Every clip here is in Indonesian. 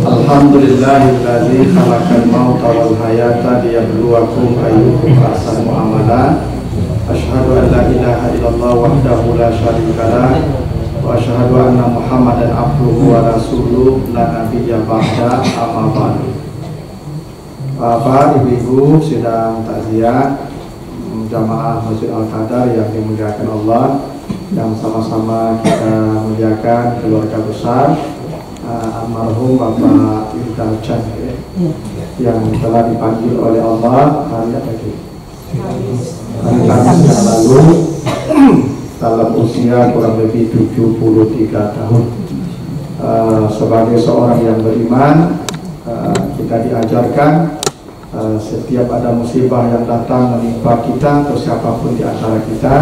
Alhamdulillahilladzi khalaqal mauta wal hayata liyabluwakum ayyukum ahsanu amala. Asyhadu an la ilaha illallah wahdahu la syarikalah wa asyhadu anna Muhammadan abduhu wa rasuluh la nabiyya ba'da, amma ba'du. Bapak, Ibu-ibu sedang takziah jamaah Masjid Al-Qadar yang dimuliakan Allah, yang sama-sama kita muliakan keluarga besar almarhum Bapak Irda Chan yang telah dipanggil oleh Allah hari Kamis yang lalu dalam usia kurang lebih 73 tahun. Sebagai seorang yang beriman, kita diajarkan setiap ada musibah yang datang menimpa kita atau siapapun di antara kita,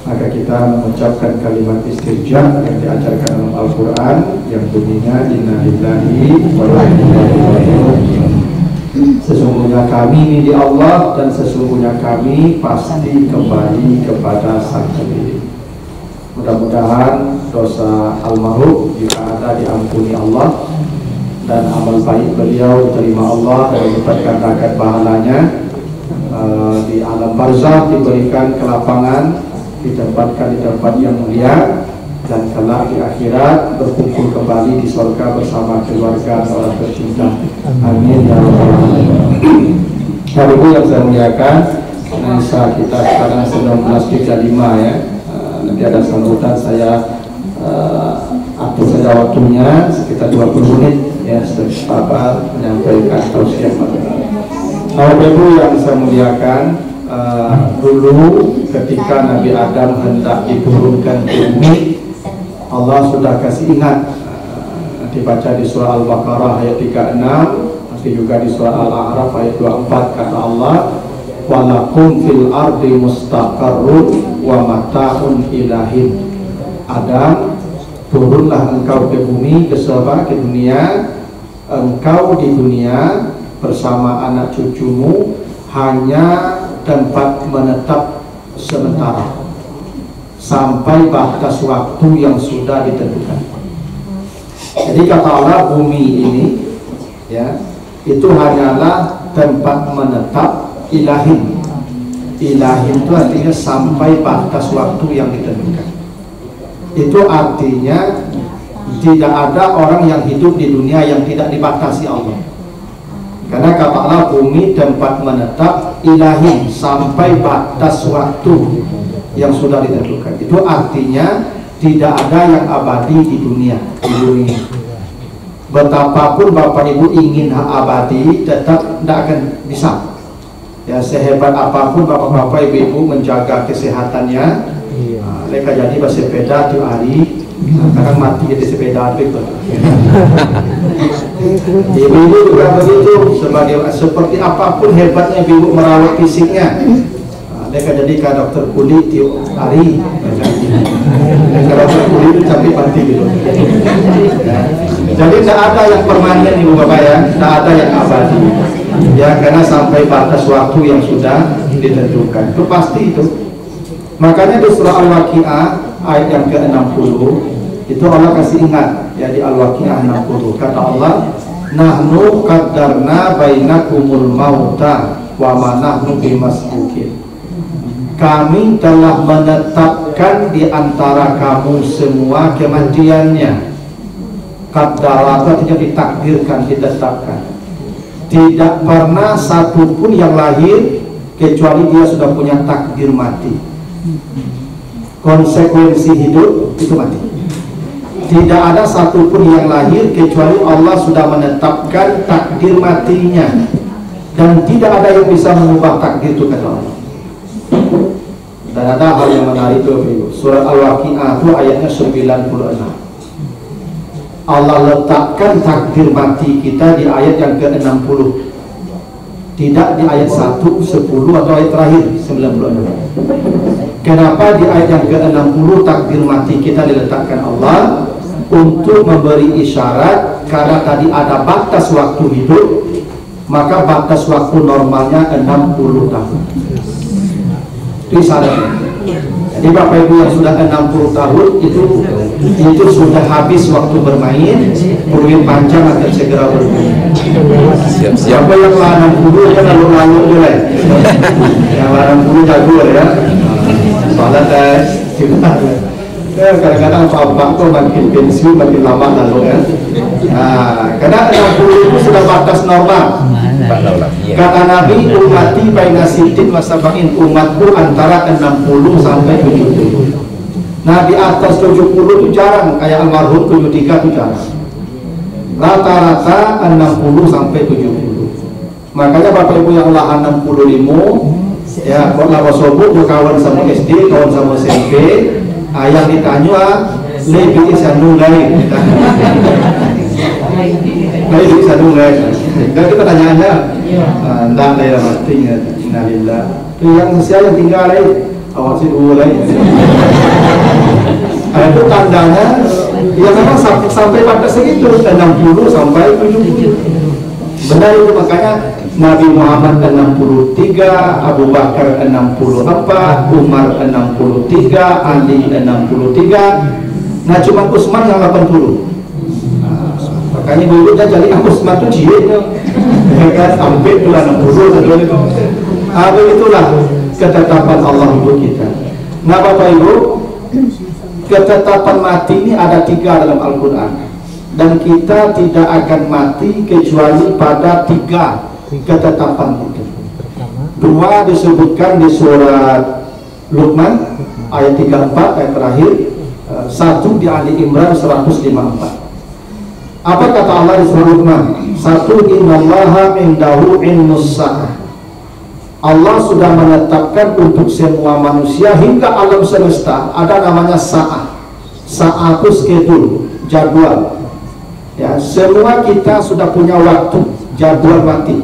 maka kita mengucapkan kalimat istirja yang diajarkan dalam Al-Quran yang bunyinya inna lillahi wa inna ilaihi raji'un. Sesungguhnya kami ini di Allah dan sesungguhnya kami pasti kembali kepada Sang Pemilik. Mudah-mudahan dosa almarhum jika ada diampuni Allah dan amal baik beliau diterima Allah dan didapatkan gandakan pahalanya, di alam barzakh diberikan kelapangan, ditempatkan di tempat yang mulia, dan kelak di akhirat berkumpul kembali di surga bersama keluarga orang tercinta. Amin ya rabbal alamin. Bapak Ibu yang saya muliakan, Nisa kita sekarang 19.35 ya. Nanti ada sambutan, saya atur saja waktunya sekitar 20 menit ya, Bapak menyampaikan tausiah. Bapak Ibu yang saya muliakan, dulu ketika Nabi Adam hendak diturunkan ke bumi, Allah sudah kasih ingat. Nanti baca di surah Al-Baqarah ayat 36, nanti juga di surah Al-A'raf ayat 24, kata Allah, walakum fil ardi mustaqarrun wa mata'un ilahin. Adam, turunlah engkau ke bumi, ke dunia. Engkau di dunia bersama anak cucumu hanya tempat menetap sementara sampai batas waktu yang sudah ditentukan. Jadi kata Allah, bumi ini ya, itu hanyalah tempat menetap ilahin. Ilahin itu artinya sampai batas waktu yang ditentukan. Itu artinya tidak ada orang yang hidup di dunia yang tidak dibatasi Allah. Karena kata Allah, bumi tempat menetap ilahi sampai batas waktu yang sudah ditentukan. Itu artinya tidak ada yang abadi di dunia. Betapapun Bapak Ibu ingin abadi, tetap tidak akan bisa. Ya, sehebat apapun Bapak-Bapak Ibu menjaga kesehatannya, mereka jadi bersepeda tiap hari, kadang mati jadi sepeda itu. Ibu-ibu juga begitu, seperti apapun hebatnya ibu merawat fisiknya, mereka jadi ke dokter kulit tiap hari. Ke dokter kulit itu tapi mati gitu. Jadi tidak ada yang permanen ibu bapak ya, tidak ada yang abadi. Ya, karena sampai batas waktu yang sudah ditentukan, itu pasti itu. Makanya di surah Al-Waqi'ah ayat yang ke-60 itu Allah kasih ingat ya, di Al-Waqi'ah 60 kata Allah, nahnu qaddarna bainakumul mauta wa ma nahnu bimasbuqin. Kami telah menetapkan di antara kamu semua kematiannya. Qaddara artinya ditakdirkan, ditetapkan. Tidak pernah satupun yang lahir kecuali dia sudah punya takdir mati. Konsekuensi hidup itu mati. Tidak ada satupun yang lahir kecuali Allah sudah menetapkan takdir matinya, dan tidak ada yang bisa mengubah takdir itu, kata Allah. Dan ada hal yang menarik itu, surah Al-Waqi'ah itu ayatnya 96. Allah letakkan takdir mati kita di ayat yang ke-60, tidak di ayat 1, 10 atau ayat terakhir 96. Kenapa di ayat yang ke-60 takdir mati kita diletakkan Allah? Untuk memberi isyarat, karena tadi ada batas waktu hidup, maka batas waktu normalnya 60 tahun. Itu isyaratnya. Jadi Bapak Ibu yang sudah 60 tahun itu sudah habis waktu bermain, peluit panjang akan segera bermain. Siapa yang lah 60 kan lalu dulu ya. Yang lah 60 jago ya. Soalnya kadang-kadang Bapak tuh makin pensiun makin lama lalu ya. Nah, karena 60 itu sudah batas normal. Kata Nabi, ummati baina sitin wa sab'in, umatku antara 60 sampai 70. Nah, di atas 70 itu jarang, kayak almarhum 73 itu jarang. Rata-rata 60 sampai 70. Makanya Bapak Ibu yang lah 65 ya, kok lawas sobuk kawan sama SD, kawan sama SMP, yang ditanya lebih bisa nunggai. Baik bisa nunggai. Dan kita tanya aja, enggak ada yang matinya, innalillah. Itu yang usia yang tinggal lain, awasin dulu lain. Itu tandanya, ya memang sampai pada segitu, 60 sampai 70. Benar itu, makanya Nabi Muhammad 63, Abu Bakar 64, Umar 63, Ali 63. Nah cuma Utsman yang 80. Makanya dulu dia jadi Utsman itu jihadnya kan sampai bulan 60 dan itu. Begitulah ketetapan Allah untuk kita. Nah Bapak Ibu, ketetapan mati ini ada 3 dalam Al-Quran, dan kita tidak akan mati kecuali pada 3 ketetapan itu. 2 disebutkan di surat Luqman ayat 34 ayat terakhir, 1 di Ali Imran 154. Apa kata Allah di surah Luqman? 1, innallaha indahu ilmus sa'ah. Allah sudah menetapkan untuk semua manusia hingga alam semesta ada namanya sa'ah. Sa'ah itu schedule, jadwal. Ya, semua kita sudah punya waktu, jadwal mati.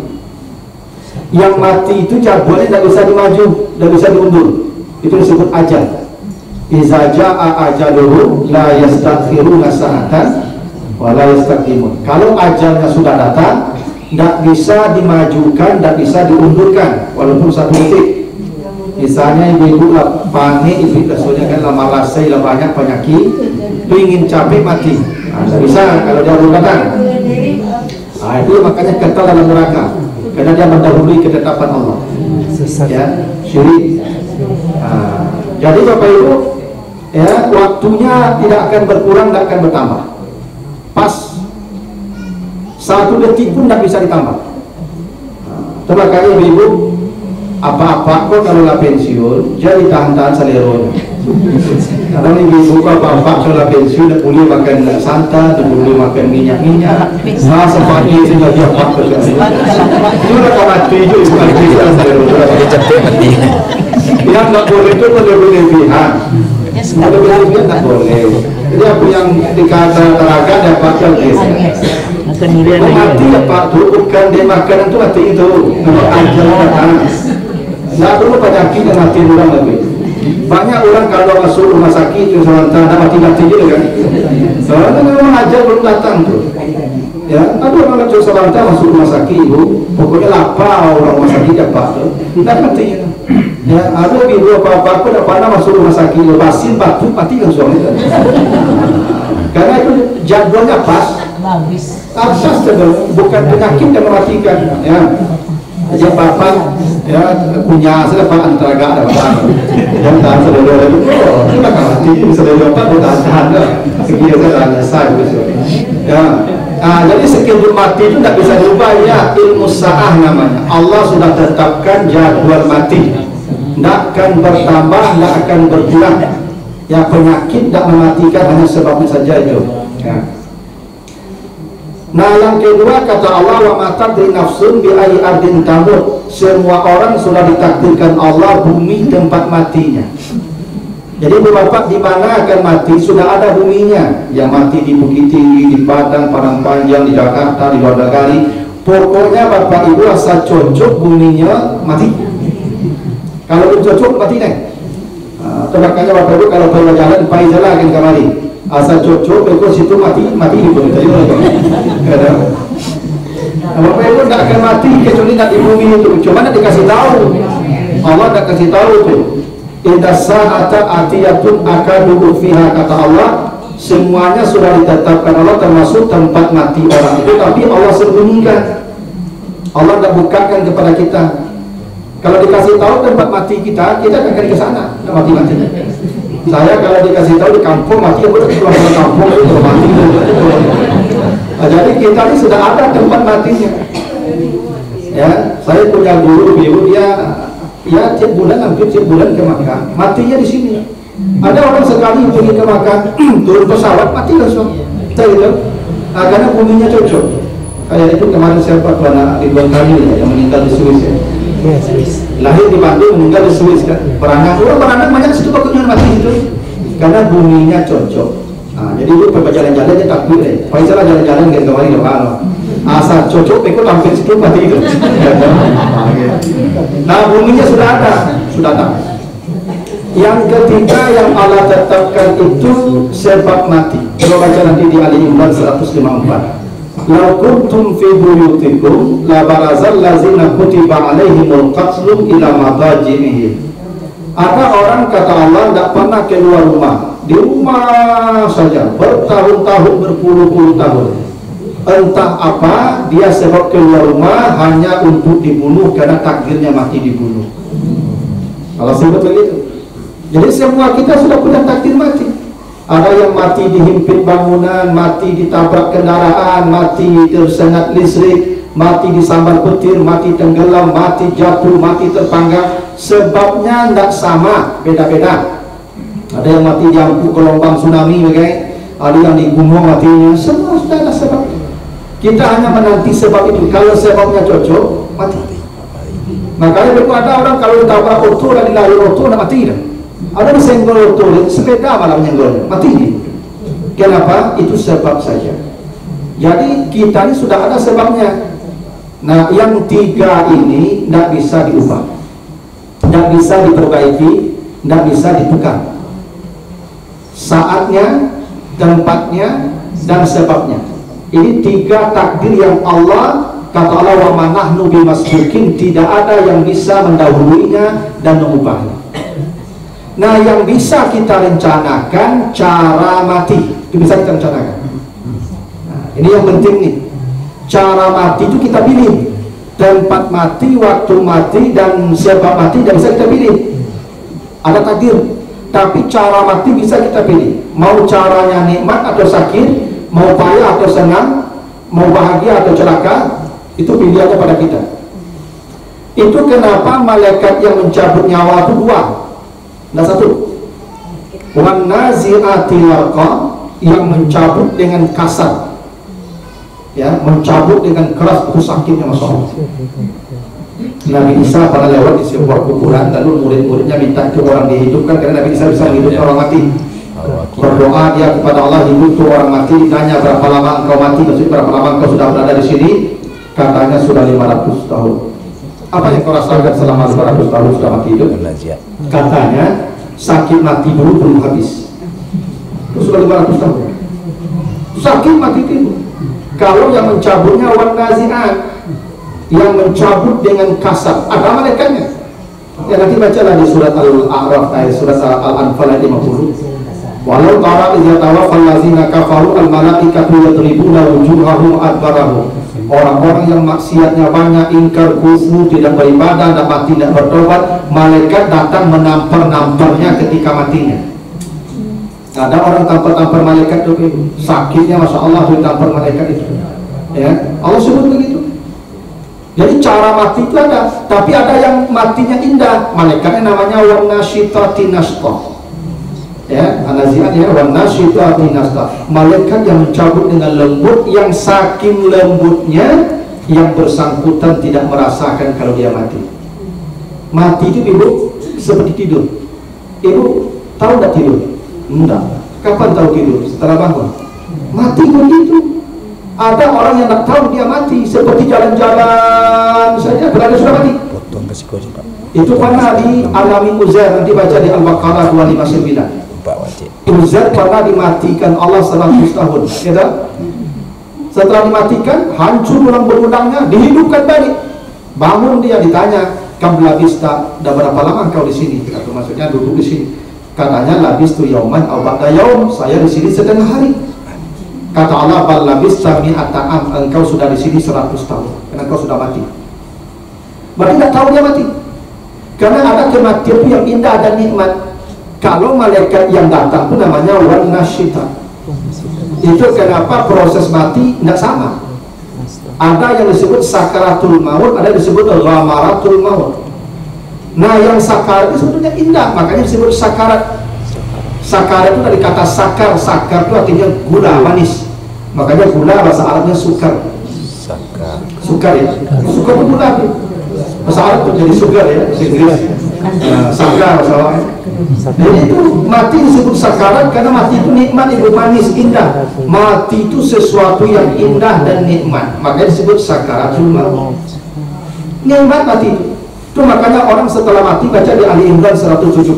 Yang mati itu jadwalnya tidak bisa dimaju, tidak bisa diundur. Itu disebut ajal. Iza ja'a ajaluhu la yastakhiruna sa'atan wa la yastaqimun. Kalau ajalnya sudah datang, tidak bisa dimajukan, tidak bisa diundurkan walaupun 1 detik. Misalnya ibu-ibu lah panik, ibu soalnya kan lama lasai, lama banyak penyakit, ingin capek mati. Tidak bisa kalau dia belum datang. Itu makanya kekal dalam neraka, karena dia mendahului ketetapan Allah. Ya, syirik. Jadi Bapak Ibu, ya waktunya tidak akan berkurang, tidak akan bertambah. Pas 1 detik pun tidak bisa ditambah. Makanya ibu, apa-apa kok kalau nggak pensiun, jadi tahan-tahan saleronya. Karena ibu apa-apa kalau nggak pensiun, tidak boleh makan santan, tidak boleh makan minyak-minyak. Nah, sepagi itu nggak dapat kerja. Itu udah mati itu, bukan bisa saleronya. Yang nggak boleh itu berlebihan. Berlebihan nggak boleh. Jadi aku yang dikata teraga dapatkan mati ya Pak, bukan dia makanan itu mati itu, kalau aja datang. Nggak perlu penyakit yang mati orang lebih. Banyak orang kalau masuk rumah sakit itu sementara mati-mati juga kan. Soalnya memang aja belum datang tuh. Ya, ada orang macam sementara masuk rumah sakit ibu, pokoknya lapar orang rumah sakit ya Pak tuh, nggak mati. Ya, ada ibu apa-apa aku tidak pernah masuk rumah sakit, lepasin batuk mati kan suaminya. Karena itu jadwalnya pas. Asas bukan penyakit yang mematikan. Ya, aja bapak ya punya siapa antara gak ada bapak. Yang tahan saudara itu, kita kan mati saudara bapak udah tahan. Sekian saja saya besok. Ya. Jadi schedule mati itu tidak bisa diubah ya, ilmu sa'ah namanya. Allah sudah tetapkan jadwal mati, tidak akan bertambah, tidak akan berkurang. Ya, penyakit tidak mematikan, hanya sebabnya saja itu. Ya. Nah yang kedua kata Allah, wa matadri nafsun bi ayyi ardin tamut. Semua orang sudah ditakdirkan Allah bumi tempat matinya. Jadi Bapak di mana akan mati sudah ada buminya. Yang mati di Bukit Tinggi, di Padang, Padang Panjang, di Jakarta, di luar negeri. Pokoknya Bapak Ibu asal cocok buminya mati. Kalau belum cocok mati nih. Makanya Bapak Ibu kalau perlu jalan pai jalan akan kemari. Asal cocok itu situ mati di bumi tadi. Bapak Ibu tidak akan mati kecuali tidak di bumi itu. Cuma tidak dikasih tahu. Allah tidak kasih tahu tuh. Idza sa'ata atiyatun akadu fiha, kata Allah, semuanya sudah ditetapkan Allah termasuk tempat mati orang itu, tapi Allah sembunyikan. Allah tidak bukakan kepada kita. Kalau dikasih tahu tempat mati kita akan ke sana, tidak mati-mati. Saya kalau dikasih tahu di kampung mati, aku udah pulang ke kampung itu mati. Jadi kita ini sudah ada tempat matinya. Ya, saya punya guru dia tiap bulan hampir tiap bulan ke Makkah, matinya di sini. Ada orang sekali pergi ke Makkah, turun pesawat mati langsung. Kita itu, karena buminya cocok. Kayak itu kemarin siapa tuan Ridwan Kamil ya, yang meninggal di Swiss ya. Lahir di Bandung, meninggal di Swiss kan. Orang banyak situ pokoknya mati itu, karena buminya cocok. Nah, jadi itu jalan-jalan dia takbir deh. Kalau jalan-jalan kayak kemarin kalau asal cocok, ikut hampir situ mati itu. Nah, buminya sudah ada. Yang ketiga yang Allah tetapkan itu sebab mati. Kalau baca nanti di Ali Imran 154. Lau kuntum fi buyutikum la barazal lazina kutiba alaihimul qatlu ila madajihim. Ada orang, kata Allah, tidak pernah keluar rumah, di rumah saja bertahun-tahun, berpuluh-puluh tahun. Entah apa dia sebab keluar rumah hanya untuk dibunuh karena takdirnya mati dibunuh. Kalau sebut begitu. Jadi semua kita sudah punya takdir mati. Ada yang mati dihimpit bangunan, mati ditabrak kendaraan, mati tersengat listrik, mati disambar petir, mati tenggelam, mati jatuh, mati terpanggang. Sebabnya tidak sama, beda-beda. Ada yang mati diampu gelombang tsunami, ada yang di gunung matinya. Semua sudah ada sebab. Kita hanya menanti sebab itu. Kalau sebabnya cocok, mati. Makanya begitu ada orang kalau ditabrak auto dan dilari auto, tidak mati dah. Ada disenggol auto, sepeda malah menyenggolnya, mati dia. Kenapa? Itu sebab saja. Jadi kita ini sudah ada sebabnya. Nah, yang tiga ini tidak bisa diubah, tidak bisa diperbaiki, tidak bisa ditukar. Saatnya, tempatnya, dan sebabnya. Ini tiga takdir yang Allah, kata Allah, wa ma nahnu bimasbuqin, tidak ada yang bisa mendahuluinya dan mengubahnya. Nah, yang bisa kita rencanakan cara mati, itu bisa kita rencanakan. Nah, ini yang penting nih. Cara mati itu kita pilih. Tempat mati, waktu mati, dan sebab mati tidak bisa kita pilih. Ada takdir. Tapi cara mati bisa kita pilih. Mau caranya nikmat atau sakit, mau payah atau senang, mau bahagia atau celaka, itu pilihannya pada kita. Itu kenapa malaikat yang mencabut nyawa itu dua. Nah, satu, wan nazi'ati gharqa, yang mencabut dengan kasar, ya, mencabut dengan keras, itu sakitnya, masya Allah. Nabi Isa pernah lewat di sebuah kuburan, lalu murid-muridnya minta itu orang dihidupkan karena Nabi Isa bisa menghidupkan orang mati. Berdoa dia kepada Allah, hidup itu orang mati. Ditanya berapa lama engkau mati, maksudnya berapa lama engkau sudah berada di sini? Katanya sudah 500 tahun. Apa yang kau rasakan selama 500 tahun sudah mati itu? Katanya sakit mati dulu belum habis. Itu sudah 500 tahun. Sakit mati itu. Kalau yang mencabutnya wan nazi'at, yang mencabut dengan kasar, ada malaikatnya. Ya, nanti bacalah di surat Al-A'raf, surat Al-Anfal ayat 50. Walau tara idza tawaffal ladzina kafaru al-malaikatu yadribuna wujuhahum adbarahum. Orang-orang yang maksiatnya banyak, ingkar, kufur, tidak beribadah, dan mati tidak bertobat, malaikat datang menampar-namparnya ketika matinya. Ada orang tampar-tampar malaikat itu, sakitnya, masya Allah, ditampar malaikat itu. Ya, Allah sebut begitu. Jadi cara mati itu ada, tapi ada yang matinya indah. Malaikatnya namanya wan nasyitati nashta. Ya, anaziat ya, wan nasyitati nashta. Malaikat yang mencabut dengan lembut, yang saking lembutnya yang bersangkutan tidak merasakan kalau dia mati. Mati itu ibu seperti tidur. Ibu tahu tidak tidur? Enggak. Kapan tahu tidur? Setelah bangun. Mati begitu. Ada orang yang tak tahu dia mati, seperti jalan-jalan saja berada sudah mati. Itu pernah dialami Uzair, nanti baca di Al-Baqarah 259. Uzair pernah dimatikan Allah 100 tahun, ya. Setelah dimatikan, hancur tulang belulangnya, dihidupkan balik. Bangun dia, ditanya, Kam labista, dah berapa lama engkau di sini? Kata maksudnya duduk di sini. Katanya labistu yauman aw ba'da yaum, saya di sini setengah hari. Kata Allah, bal labista mi'ata am, engkau sudah di sini 100 tahun. Karena engkau sudah mati. Berarti tidak tahu dia mati. Karena ada kematian itu yang indah dan nikmat. Kalau malaikat yang datang itu namanya wan nasyita. Itu kenapa proses mati tidak sama. Ada yang disebut sakaratul maut, ada yang disebut ghamaratul maut. Nah, yang sakarat itu sebetulnya indah, makanya disebut sakarat. Sakarat itu dari kata sakar, sakar itu artinya gula, manis. Makanya gula bahasa Arabnya sukar. Sukar ya, sukar itu gula. Bahasa Arab itu jadi sukar ya, bahasa Inggris. Sakar bahasa Arab. Jadi itu mati disebut sakarat karena mati itu nikmat, itu manis, indah. Mati itu sesuatu yang indah dan nikmat, makanya disebut sakaratul maut. Nikmat mati itu. Itu makanya orang setelah mati, baca di Ali Imran 170,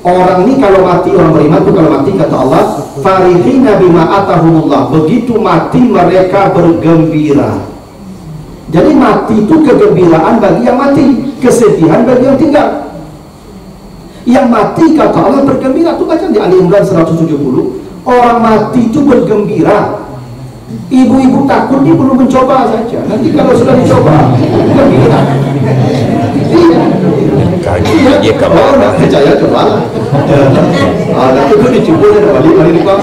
orang ini kalau mati, orang beriman itu kalau mati, kata Allah, farihina bima atahumullah, begitu mati mereka bergembira. Jadi mati itu kegembiraan bagi yang mati, kesedihan bagi yang tinggal. Yang mati, kata Allah, bergembira. Itu baca di Ali Imran 170, orang mati itu bergembira. Ibu-ibu takut, dia belum mencoba saja. Nanti kalau sudah dicoba, gembira. Iya, kalau nggak percaya coba. Nanti itu dicoba dan balik pak.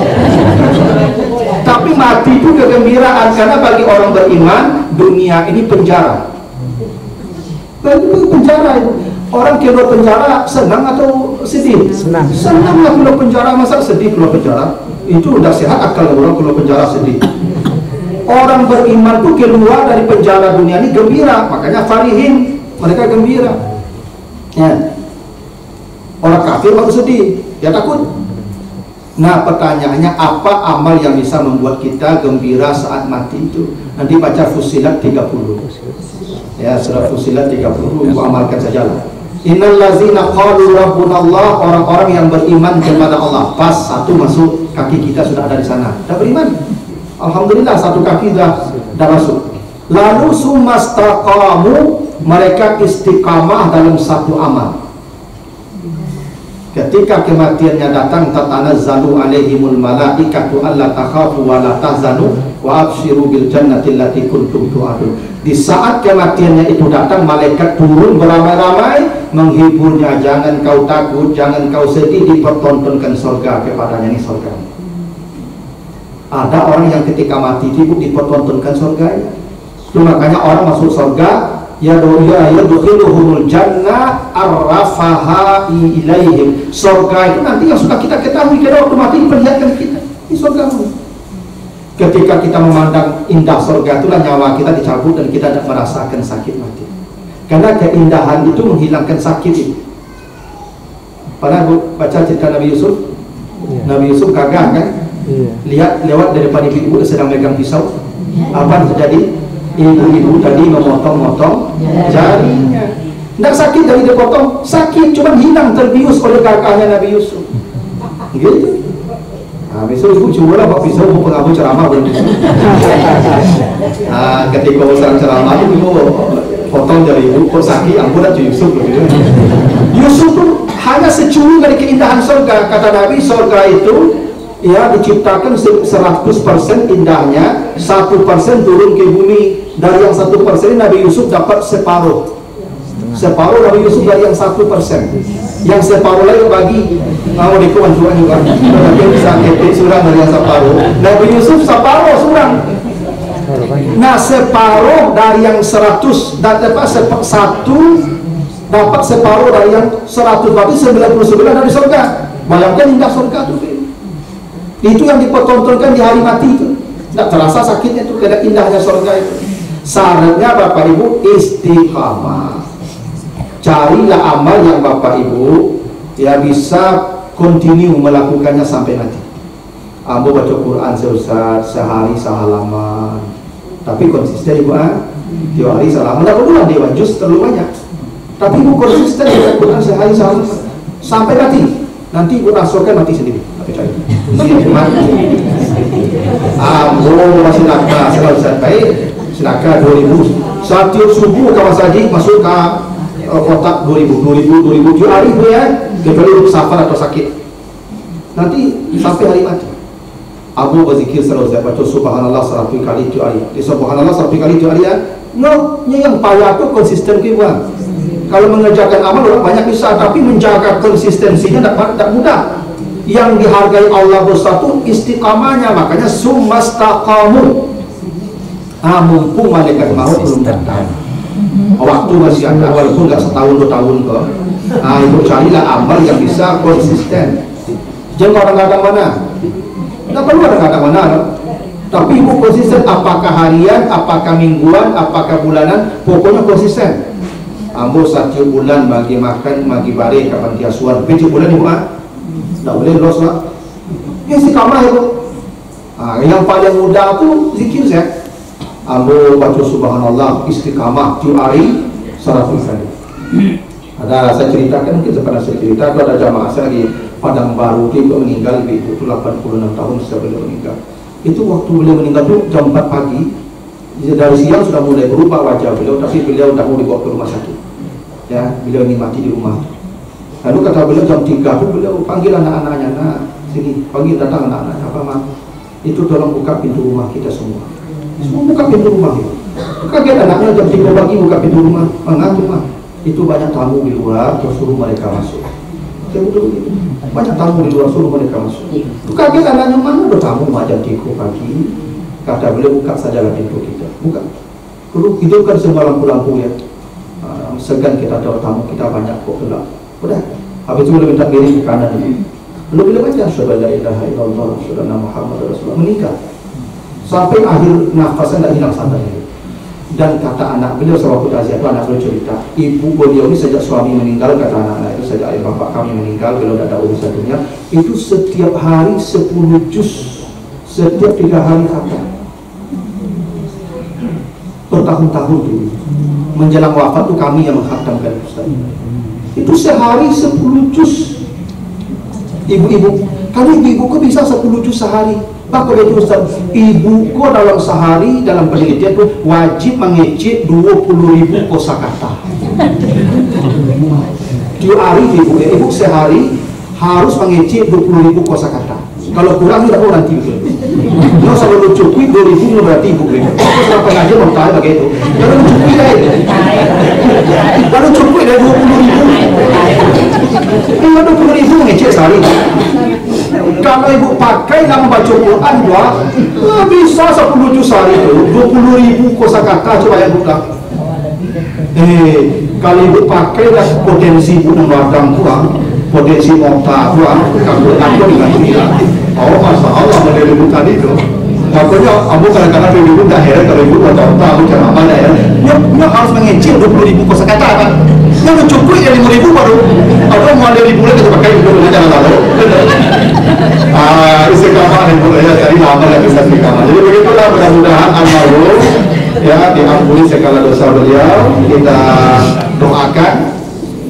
Tapi mati itu kegembiraan, karena bagi orang beriman dunia ini penjara. Penjara itu. Orang keluar penjara senang atau sedih? Senang. Senang lah keluar penjara, masa sedih keluar penjara? Itu udah sehat akal orang keluar penjara sedih. Orang beriman itu keluar dari penjara dunia ini gembira, makanya farihin, mereka gembira. Ya. Orang kafir baru sedih, dia takut. Nah, pertanyaannya apa amal yang bisa membuat kita gembira saat mati itu? Nanti baca Fussilat 30. Ya, surah Fussilat 30, ibu amalkan sajalah. Innal ladzina qalu rabbunallah, orang-orang yang beriman kepada Allah. Pas satu masuk, kaki kita sudah ada di sana. Sudah beriman. Alhamdulillah, satu kaki sudah masuk. Lalu sumastaqamu, mereka istiqamah dalam satu amal. Ketika kematiannya datang, tatanazzalu alaihimul malaikatu alla takhafu wa la tahzanu wa abshiru bil jannati allati kuntum tu'adun. Di saat kematiannya itu datang, malaikat turun beramai-ramai menghiburnya, jangan kau takut, jangan kau sedih, dipertontonkan surga kepadanya. Ini surga. Ada orang yang ketika mati itu dipertontonkan surganya. Itu makanya orang masuk surga, ya yadkhiluhumul jannah arrafaha ilaihim. Surga itu nanti yang sudah kita ketahui, karena waktu mati diperlihatkan kita. Ini surga. Ketika kita memandang indah surga, itulah nyawa kita dicabut dan kita tidak merasakan sakit mati. Karena keindahan itu menghilangkan sakit itu. Pernah baca cerita Nabi Yusuf? Nabi Yusuf gagah kan? Lihat lewat daripada ibu sedang megang pisau. Apa yang terjadi? Ibu-ibu tadi memotong-motong jarinya. Tidak sakit dari dipotong, sakit cuma hilang, terbius oleh kakaknya Nabi Yusuf. Gitu. Nah, besok ibu cobalah pak pisau, ibu pengabu ceramah begitu. Nah, ketika sedang ceramah itu ibu potong jari ibu, kok sakit, ampun aja Yusuf begitu. Yusuf tuh hanya securi dari keindahan surga. Kata Nabi, surga itu ya diciptakan 100% indahnya, 1% turun ke bumi. Dari yang 1% Nabi Yusuf dapat separuh Nabi Yusuf dari yang 1%, yang separuh lagi bagi mau dikuan juga dia bisa ketik surang dari yang separuh. Nabi Yusuf separuh surang. Nah, separuh dari yang 100 dapat dapat separuh dari yang 100, berarti 99 dari surga. Bayangkan indah surga itu yang dipertontonkan di hari mati itu. Tidak terasa sakitnya itu, karena indahnya surga itu. Sarannya Bapak Ibu istiqamah. Carilah amal yang Bapak Ibu ya bisa continue melakukannya sampai mati. Ambo baca Quran sehari sehalaman, tapi konsisten Ibu tiap hari sehalaman. Tidak perlu dewan juz terlalu banyak, tapi Ibu konsisten baca Quran sehari sehalaman sampai mati. Nanti Ibu rasakan mati sendiri. Ambo masih nakal selalu sampai sedekah 2000 setiap subuh ke masjid, masuk ke kotak 2000 tujuh hari itu ya, kecuali untuk safar atau sakit. Nanti sampai hari mati. Abu berzikir selalu saya baca subhanallah 100 kali tujuh hari. Di subhanallah 100 kali tujuh hari ya. No, yang payah itu konsisten kita. Kalau mengerjakan amal orang banyak bisa, tapi menjaga konsistensinya tidak mudah. Yang dihargai Allah bersatu istiqamahnya, makanya summastaqamu. Mumpung malaikat maut belum datang, waktu masih ada, walaupun nggak setahun 2 tahun kok. Itu carilah amal yang bisa konsisten. Jangan kadang-kadang mana, nggak perlu kadang-kadang mana. Tapi ibu konsisten, apakah harian, apakah mingguan, apakah bulanan, pokoknya konsisten. Ambo 1 bulan bagi makan, bagi bare kapan tiasuan, 7 bulan ibu tidak boleh los lah. Istiqamah itu. Yang paling mudah itu zikir saya. Ambo baca subhanallah istiqamah 7 hari 100 kali. Ada saya ceritakan, mungkin pernah saya cerita, ada jamaah saya lagi Padang Baru, dia meninggal, itu 86 tahun sebelum meninggal. Itu waktu beliau meninggal itu jam 4 pagi, dari siang sudah mulai berubah wajah beliau, tapi beliau tak mau dibawa ke rumah sakit. Ya, beliau ini mati di rumah. Lalu kata beliau jam 3 itu beliau panggil anak-anaknya, nah sini, panggil datang anak-anaknya, apa mak? Itu tolong buka pintu rumah kita semua. Semua buka pintu rumah. Kaget anaknya jam 3 pagi buka pintu rumah, mengaku mah. Itu banyak tamu di luar, terus suruh mereka masuk. Saya betul begitu. Banyak tamu di luar, suruh mereka masuk. Kaget anaknya, mana ada tamu jam 3 pagi? Kata beliau, buka sajalah pintu kita. Buka. Perlu hidupkan semua lampu-lampu ya. Segan kita tahu tamu kita banyak kok gelap. Udah. Habis itu beliau minta miring ke kanan ini. Beliau bilang aja, syahadu la ilaha illallah, syahadu anna Muhammadar Rasulullah. Meninggal. Sampai akhir nafasnya tidak hilang sadarnya. Dan kata anak beliau sewaktu taziah itu, anak beliau cerita, ibu beliau ini sejak suami meninggal, kata anak-anak itu, sejak ayah bapak kami meninggal, beliau tidak ada urusan dunia, itu setiap hari 10 juz, setiap 3 hari kata, bertahun-tahun dulu. Menjelang wafat itu kami yang menghatamkan Ustaz. Itu sehari 10 juz. Ibu-ibu, kalau ibu-ibu kok bisa 10 juz sehari? Bahkan itu Ustaz, ibuku dalam sehari dalam penelitian itu wajib mengecek 20.000 kosakata. 2 hari ibu sehari harus mengecek 20.000 kosakata. Kalau kurang tidak mau nanti. Kalau selalu cukup 2.000 berarti ibu. Terus apa ngaji mau tahu begitu? Kalau cukup deh. Kalau cukup deh 20.000. Ini 20.000 mengecek sehari. Kalau ibu pakai nama baca Quran dua, bisa 10 juz sehari itu 20.000 kosakata. Coba yang buka. Kalau ibu pakai dah potensi ibu nembadang kurang, potensi mokta kurang, kamu takut dengan dia. Oh masa Allah model ibu tadi itu. Makanya kamu kadang-kadang ibu tak heran kalau ibu tak tahu cara mana ya. Dia harus mengecil 20.000 kosakata kan. Yang cukup ya 5.000 baru. Atau mau 5.000 lagi kita pakai untuk jangan lalu. Istiqamah ibu ya cari nama yang bisa istiqamah. Jadi begitulah, mudah-mudahan almarhum ya diampuni segala dosa beliau. Kita doakan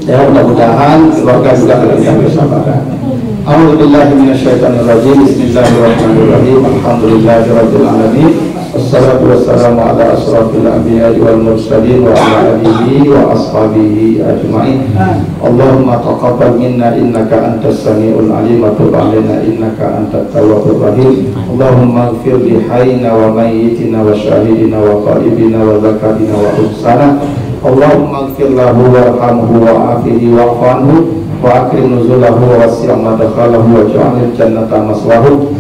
ya, mudah-mudahan keluarga juga diberikan kesabaran. A'udzubillahi minasyaitonirrajim. Bismillahirrahmanirrahim. Alhamdulillahirabbil alamin. Wassalatu wassalamu ala asrofil anbiya'i wal mursalin wa ala alihi wa ashabihi ajma'in. Allahumma taqabbal minna innaka antas samiul alim wa tub alaina innaka antat tawwabur rahim. Allahumma ighfir li hayyina wa mayyitina wa syahidina wa ghaibina wa zakarina wa unsana. Allahumma ighfir lahu warhamhu wa afihi wa'fu anhu wa akrim nuzulahu wa wasi' madkhalahu wa ja'alil jannata maswahu.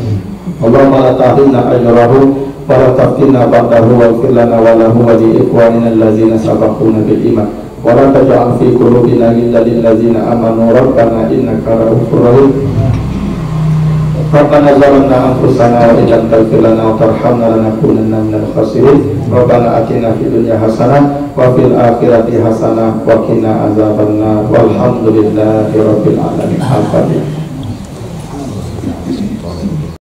Allahumma la tahrimna ajrahu wa la taftinna ba'dahu wa ighfir lana wa lahu wa li ikhwanina allazina sabaquna bil iman wa la taj'al fi qulubina ghillan lil ladzina amanu rabbana innaka ra'ufur rahim. Rabbana zalamna anfusana wa illam taghfir lana wa tarhamna lanakunanna minal khasirin. Rabbana atina fid dunya hasanah wa fil akhirati hasanah wa qina azabannar. Walhamdulillahi rabbil alamin. Al-Fatihah.